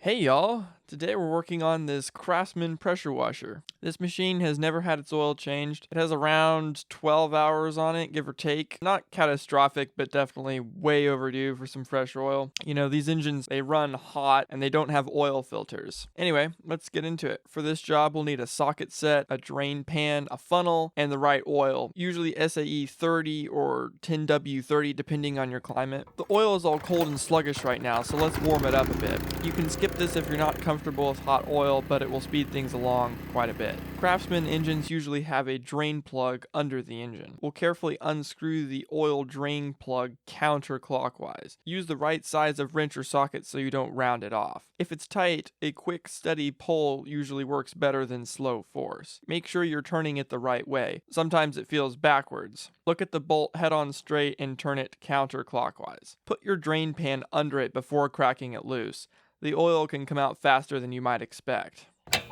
Hey y'all! Today we're working on this Craftsman pressure washer. This machine has never had its oil changed. It has around 12 hours on it, give or take. Not catastrophic, but definitely way overdue for some fresh oil. You know, these engines, they run hot and they don't have oil filters. Anyway, let's get into it. For this job, we'll need a socket set, a drain pan, a funnel, and the right oil. Usually SAE 30 or 10W30 depending on your climate. The oil is all cold and sluggish right now, so let's warm it up a bit. You can skip this if you're not comfortable with hot oil, but it will speed things along quite a bit. Craftsman engines usually have a drain plug under the engine. We'll carefully unscrew the oil drain plug counterclockwise. Use the right size of wrench or socket so you don't round it off. If it's tight, a quick, steady pull usually works better than slow force. Make sure you're turning it the right way. Sometimes it feels backwards. Look at the bolt head on straight and turn it counterclockwise. Put your drain pan under it before cracking it loose. The oil can come out faster than you might expect. Okay,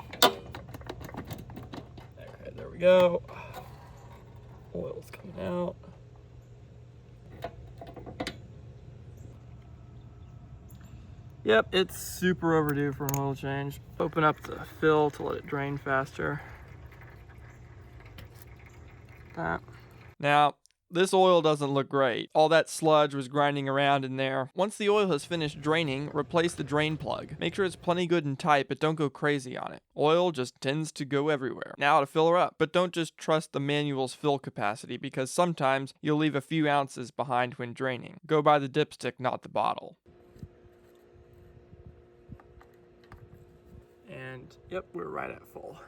there we go. Oil's coming out. Yep, it's super overdue for an oil change. Open up the fill to let it drain faster. That. Now, this oil doesn't look great. All that sludge was grinding around in there. Once the oil has finished draining, replace the drain plug. Make sure it's plenty good and tight, but don't go crazy on it. Oil just tends to go everywhere. Now to fill her up. But don't just trust the manual's fill capacity, because sometimes you'll leave a few ounces behind when draining. Go by the dipstick, not the bottle. And yep, we're right at full.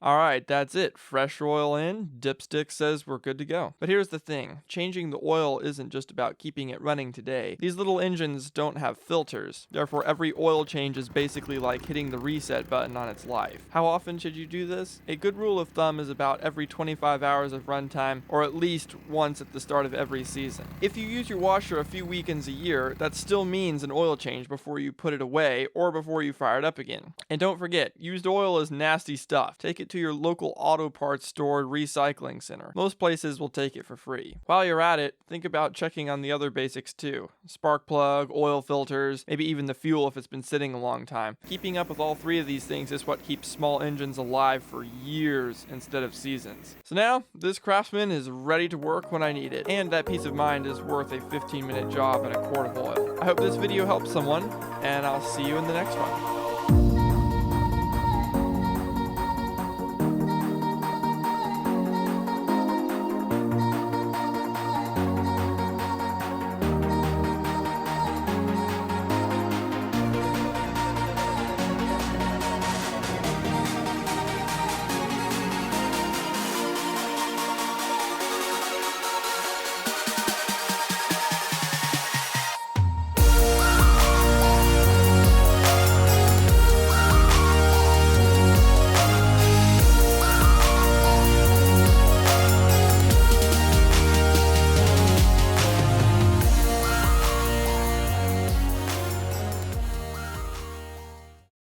Alright, that's it. Fresh oil in, dipstick says we're good to go. But here's the thing, changing the oil isn't just about keeping it running today. These little engines don't have filters, therefore every oil change is basically like hitting the reset button on its life. How often should you do this? A good rule of thumb is about every 25 hours of runtime, or at least once at the start of every season. If you use your washer a few weekends a year, that still means an oil change before you put it away, or before you fire it up again. And don't forget, used oil is nasty stuff. Take it to your local auto parts store recycling center. Most places will take it for free. While you're at it, think about checking on the other basics too. Spark plug, oil filters, maybe even the fuel if it's been sitting a long time. Keeping up with all three of these things is what keeps small engines alive for years instead of seasons. So now, this Craftsman is ready to work when I need it. And that peace of mind is worth a 15-minute job and a quart of oil. I hope this video helps someone, and I'll see you in the next one.